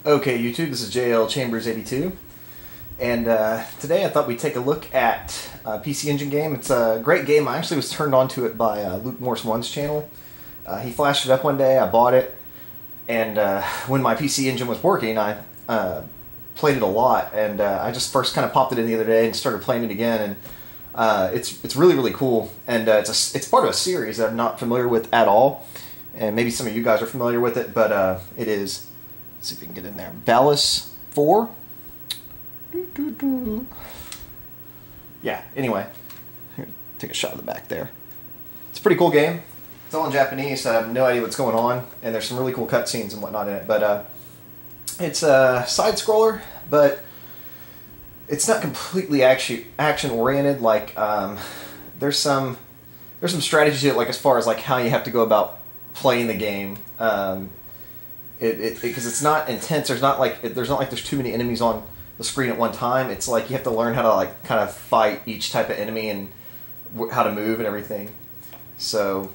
Okay, YouTube, this is JL Chambers 82, and today I thought we'd take a look at a PC Engine game. It's a great game. I actually was turned on to it by Luke Morse 1's channel. He flashed it up one day, I bought it, and when my PC Engine was working, I played it a lot, and I just first kind of popped it in the other day and started playing it again, and it's really, really cool, and it's part of a series that I'm not familiar with at all, and maybe some of you guys are familiar with it, but it is... Let's see if we can get in there. Valis 4. Yeah, anyway. Here, take a shot of the back there. It's a pretty cool game. It's all in Japanese, so I have no idea what's going on. And there's some really cool cutscenes and whatnot in it. But it's a side-scroller, but it's not completely action-oriented. Like, there's some strategy to it, like as far as like how you have to go about playing the game. Because it's not intense. There's not like there's too many enemies on the screen at one time. It's like you have to learn how to like kind of fight each type of enemy and how to move and everything. So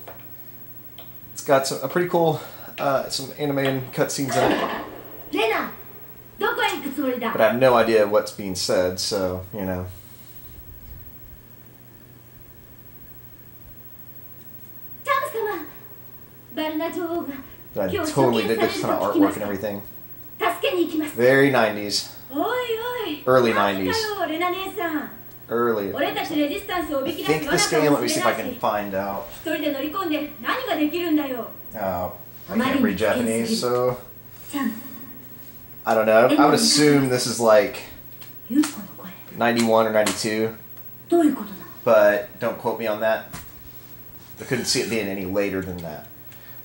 it's got a pretty cool some animated cutscenes in it. But I have no idea what's being said, so you know. I totally did this kind of artwork and everything. Very 90s. Early 90s. Early. I think this game, let me see if I can find out. Oh, I can't read Japanese, so... I don't know. I would assume this is like 91 or 92. But don't quote me on that. I couldn't see it being any later than that.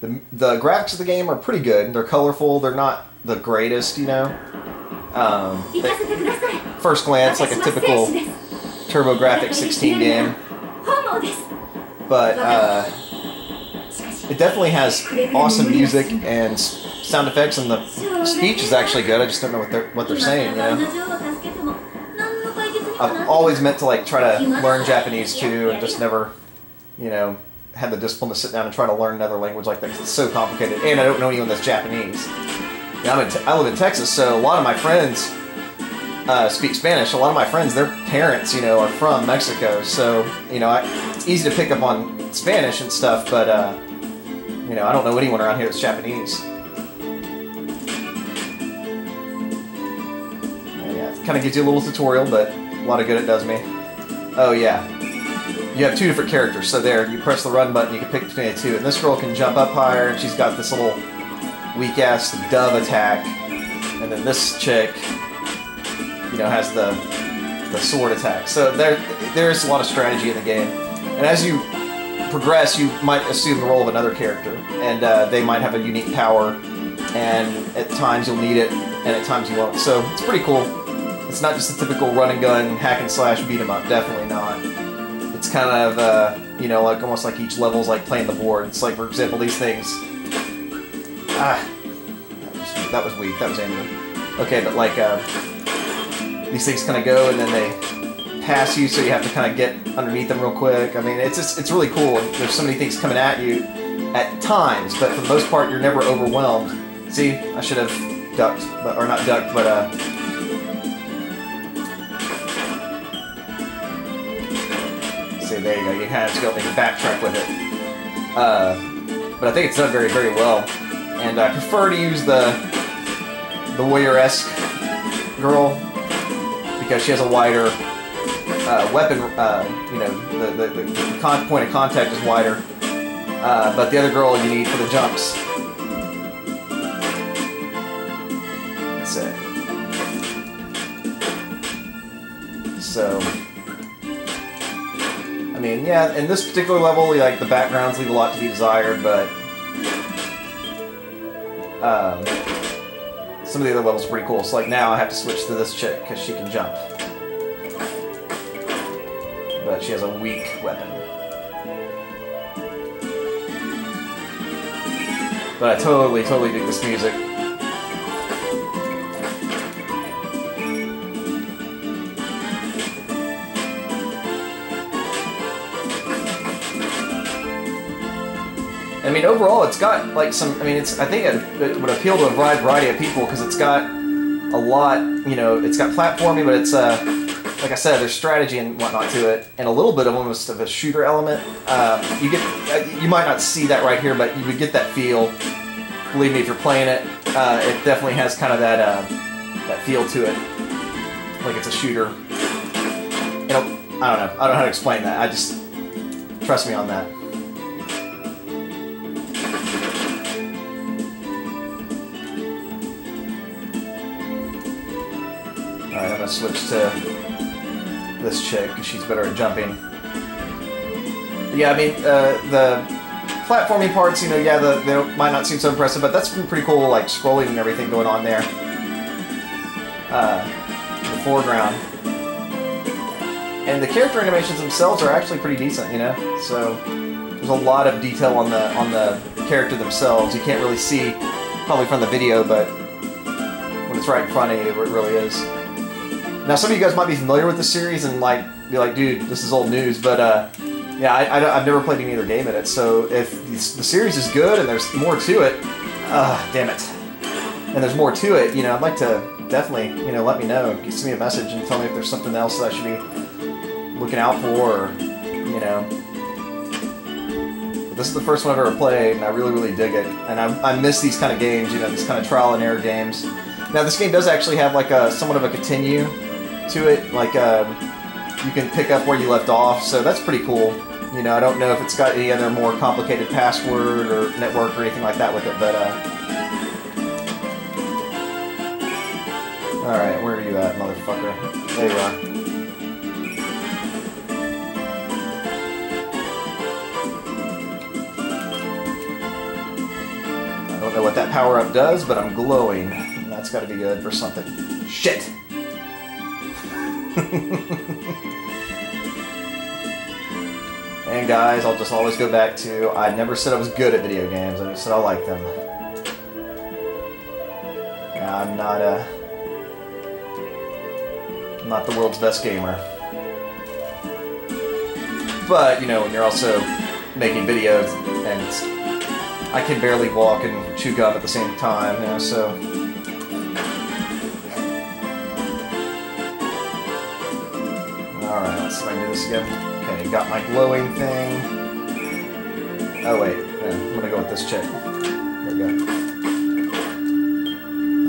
The graphics of the game are pretty good. They're colorful. They're not the greatest, you know. First glance, like a typical TurboGrafx 16 game. But it definitely has awesome music and sound effects, and the speech is actually good. I just don't know what they're saying, you know. I've always meant to like try to learn Japanese too, and just never, you know, had the discipline to sit down and try to learn another language like that. It's so complicated, and I don't know anyone that's Japanese. Yeah, I live in Texas, so a lot of my friends speak Spanish. A lot of my friends, their parents, you know, are from Mexico, so you know, it's easy to pick up on Spanish and stuff, but you know, I don't know anyone around here that's Japanese. And yeah, it kind of gives you a little tutorial, but a lot of good it does me. Oh yeah. You have two different characters, so there, you press the run button, you can pick between the two, and this girl can jump up higher, and she's got this little weak-ass dove attack, and then this chick, you know, has the sword attack. So there's a lot of strategy in the game, and as you progress, you might assume the role of another character, and they might have a unique power, and at times you'll need it, and at times you won't. So it's pretty cool. It's not just a typical run-and-gun, hack-and-slash, beat-em-up, definitely not. It's kind of, you know, like almost like each level's like playing the board. It's like, for example, these things. That was weak. That was angry. Okay, but like, these things kind of go and then they pass you, so you have to kind of get underneath them real quick. I mean, it's really cool. There's so many things coming at you at times, but for the most part, you're never overwhelmed. See, I should have ducked, or not ducked, but see, there you go. You kind of just go and backtrack with it. But I think it's done very, very well. And I prefer to use the warrior-esque girl because she has a wider weapon. You know, the point of contact is wider. But the other girl you need for the jumps. That's it. So. I mean, yeah, in this particular level, like the backgrounds leave a lot to be desired, but some of the other levels are pretty cool. So like now I have to switch to this chick because she can jump. But she has a weak weapon. But I totally dig this music. I mean, overall, it's got like some. I mean, I think it would appeal to a wide variety of people because it's got a lot, you know, it's got platforming, but it's, like I said, there's strategy and whatnot to it, and a little bit of almost of a shooter element. You might not see that right here, but you would get that feel. Believe me, if you're playing it, it definitely has kind of that feel to it, like it's a shooter. You know, I don't know how to explain that. I just trust me on that. All right, I'm gonna switch to this chick because she's better at jumping. But yeah, I mean the platforming parts, you know, yeah, they might not seem so impressive, but that's been pretty cool, like scrolling and everything going on there. In the foreground. And the character animations themselves are actually pretty decent, you know? So there's a lot of detail on the character themselves. You can't really see probably from the video, but when it's right in front of you, it really is. Now some of you guys might be familiar with the series and like be like, dude, this is old news, but yeah, I've never played any other game in it, so if the series is good and there's more to it, damn it, and there's more to it, you know, I'd like to definitely, you know, let me know. Send me a message and tell me if there's something else that I should be looking out for, or, you know. But this is the first one I've ever played, and I really, really dig it. And I miss these kind of games, you know, these kind of trial and error games. Now, this game does actually have like a somewhat of a continue to it, like you can pick up where you left off, so that's pretty cool. You know, I don't know if it's got any other more complicated password or network or anything like that with it, but alright, where are you at, motherfucker? There you are. I don't know what that power-up does, but I'm glowing. And that's gotta be good for something. Shit! And guys, I'll just always go back to, I never said I was good at video games, I just said I like them. I'm not the world's best gamer. But, you know, when you're also making videos, and I can barely walk and chew gum at the same time, you know, so... Alright, let's see if I can do this again. Okay, got my glowing thing. Oh wait, I'm gonna go with this chick. There we go.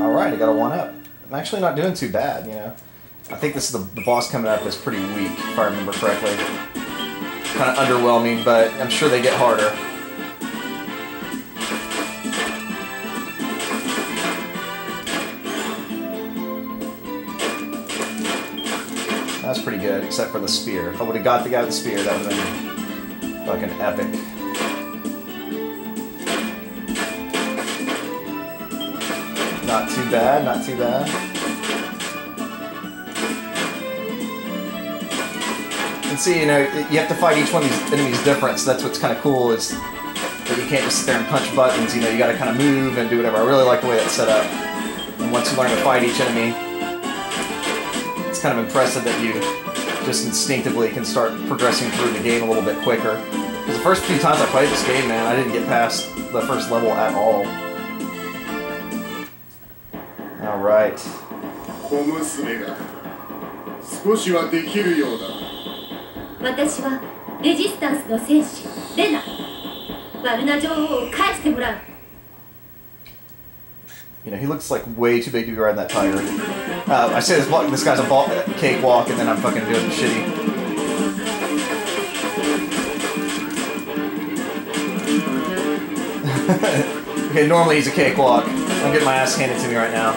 Alright, I got a 1-up. I'm actually not doing too bad, you know. I think this is the boss coming up is pretty weak, if I remember correctly. Kind of underwhelming, but I'm sure they get harder. That's pretty good, except for the spear. If I would have got the guy with the spear, that would have been fucking epic. Not too bad, not too bad. And see, you know, you have to fight each one of these enemies different, so that's what's kind of cool, is that you can't just sit there and punch buttons, you know, you gotta kind of move and do whatever. I really like the way that's set up. And once you learn to fight each enemy, it's kind of impressive that you just instinctively can start progressing through the game a little bit quicker. Because the first few times I played this game, man, I didn't get past the first level at all. Alright. 小娘が少しはできるようだ。私はレジスタンスの戦士レナ。ワルナ女王を返してもらう。 You know, he looks like way too big to be riding that tiger. I say this guy's a cakewalk, and then I'm fucking doing shitty. Okay, normally he's a cakewalk. I'm getting my ass handed to me right now.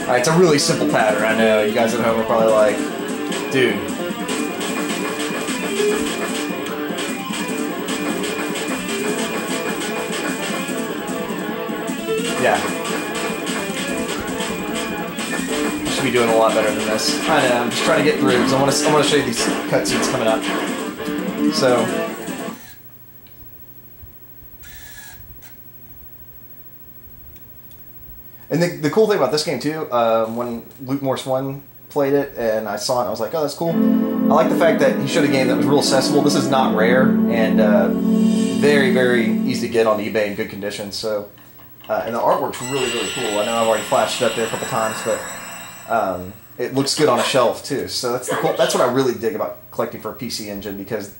Alright, it's a really simple pattern, I know. You guys at home are probably like, dude. Yeah. I should be doing a lot better than this. I know, I'm just trying to get through, because I want to show you these cutscenes coming up. So... And the cool thing about this game, too, when Luke Morse 1 played it, and I saw it, I was like, oh, that's cool. I like the fact that he showed a game that was real accessible. This is not rare, and very, very easy to get on eBay in good condition, so... and the artwork's really, really cool. I know I've already flashed it up there a couple times, but it looks good on a shelf too. So that's that's what I really dig about collecting for a PC Engine, because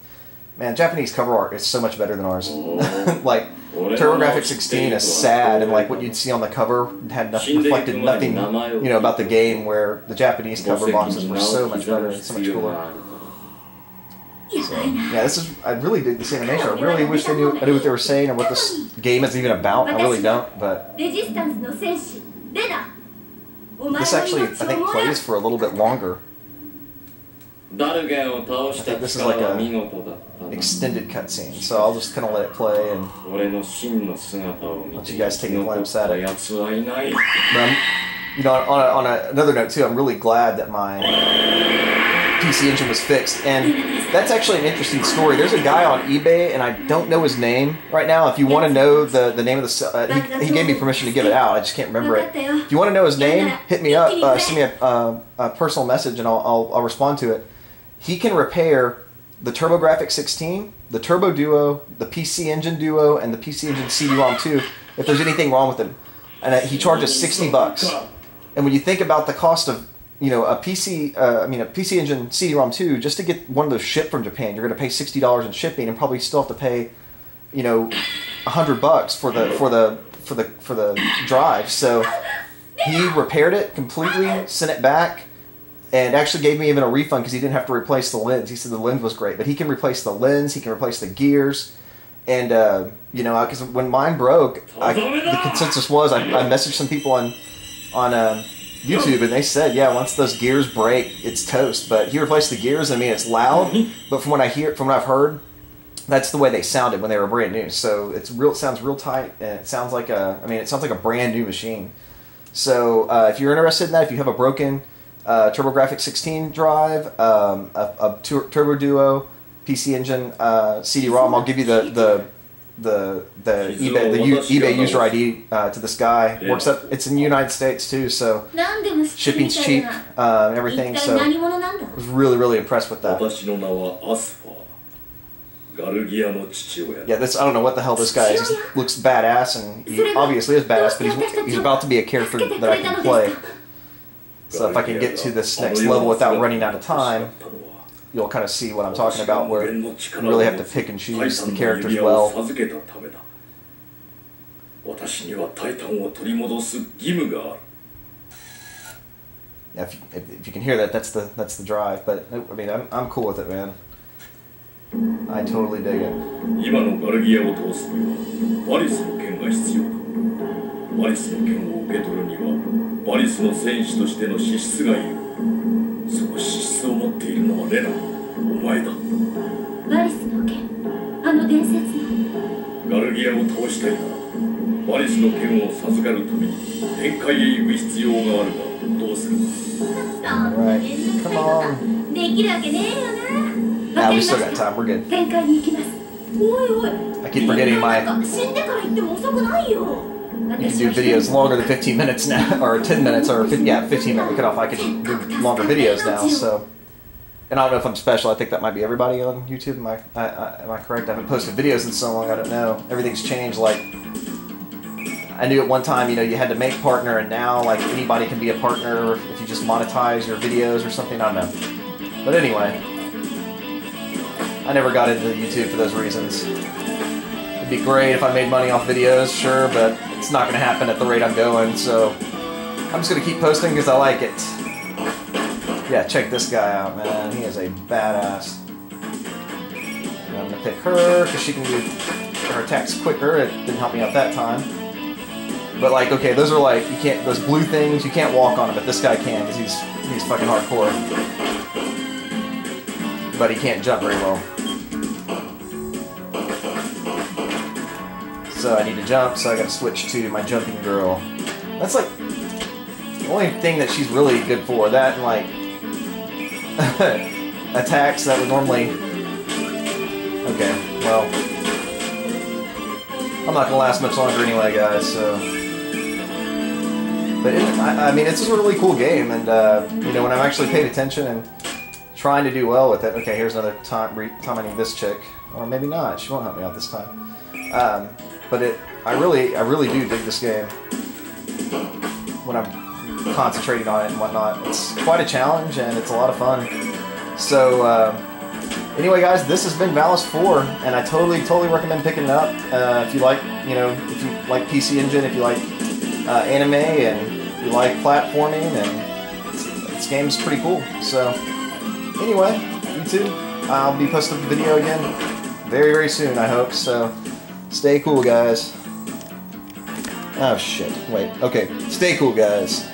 man, Japanese cover art is so much better than ours. Like TurboGrafx 16 is sad, and like what you'd see on the cover reflected nothing, about the game. Where the Japanese cover boxes were so much better and so much cooler. So, yeah, I really dig this animation. I really wish I knew what they were saying or what this game is even about. I really don't, but this actually, I think, plays for a little bit longer. I think this is like a extended cutscene, so I'll just kind of let it play and let you guys take a glimpse at it. But on another note too, I'm really glad that my PC Engine was fixed, and that's actually an interesting story. There's a guy on eBay, and I don't know his name right now. If you want to know the name of the he gave me permission to give it out. I just can't remember it. If you want to know his name, hit me up, send me a personal message, and I'll respond to it. He can repair the TurboGrafx 16, the Turbo Duo, the PC Engine Duo, and the PC Engine CD-ROM 2 if there's anything wrong with them. And he charges $60. And when you think about the cost of a PC Engine CD-ROM 2, just to get one of those shipped from Japan, you're going to pay $60 in shipping, and probably still have to pay, $100 for the drive. So he repaired it completely, sent it back, and actually gave me even a refund because he didn't have to replace the lens. He said the lens was great, but he can replace the lens, he can replace the gears, and because when mine broke, the consensus was I messaged some people on YouTube, and they said, yeah, once those gears break, it's toast. But he replaced the gears. I mean, it's loud, but from what I've heard, that's the way they sounded when they were brand new. So it sounds real tight, and it sounds like it sounds like a brand new machine. So if you're interested in that, if you have a broken TurboGrafx 16 drive, a Turbo Duo, PC Engine CD-ROM, I'll give you the eBay user ID to this guy. It's in the United States too, so shipping's cheap and everything. So I was really, really impressed with that. Yeah, I don't know what the hell this guy is. He looks badass, and he obviously is badass, but he's about to be a character that I can play. So if I can get to this next level without running out of time, you'll kind of see what I'm talking about, where you really have to pick and choose the characters well. Yeah, if you can hear that, that's the drive. But I mean, I'm cool with it, man. I totally dig it. Alright, come on. Nah, we still got time, we're good. I keep forgetting you can do videos longer than 15 minutes now, or 10 minutes, or 15 minute cutoff. I can do longer videos now, so. And I don't know if I'm special. I think that might be everybody on YouTube. Am I correct? I haven't posted videos in so long. I don't know. Everything's changed. Like, I knew at one time, you had to make partner, and now like anybody can be a partner if you just monetize your videos or something. I don't know. But anyway, I never got into YouTube for those reasons. It'd be great if I made money off videos, sure, but it's not going to happen at the rate I'm going. So I'm just going to keep posting because I like it. Yeah, check this guy out, man. He is a badass. And I'm gonna pick her because she can do her attacks quicker. It didn't help me out that time. But like, okay, those are like those blue things. You can't walk on them, but this guy can because he's fucking hardcore. But he can't jump very well. So I need to jump. So I got to switch to my jumping girl. That's like the only thing that she's really good for. That and like. Attacks that would normally... Okay, well... I'm not gonna last much longer anyway, guys, so... But I mean, it's a really cool game, and, when I'm actually paying attention and trying to do well with it... Okay, here's another time I need this chick. Or maybe not, she won't help me out this time. But I really do dig this game when I'm concentrating on it and whatnot. It's quite a challenge and it's a lot of fun. So anyway, guys, this has been Valis 4, and I totally recommend picking it up if you like, you know, if you like PC Engine, if you like anime, and you like platforming, and this game's pretty cool. So anyway, YouTube, I'll be posting a video again very soon, I hope. So stay cool, guys. Oh shit! Wait. Okay, stay cool, guys.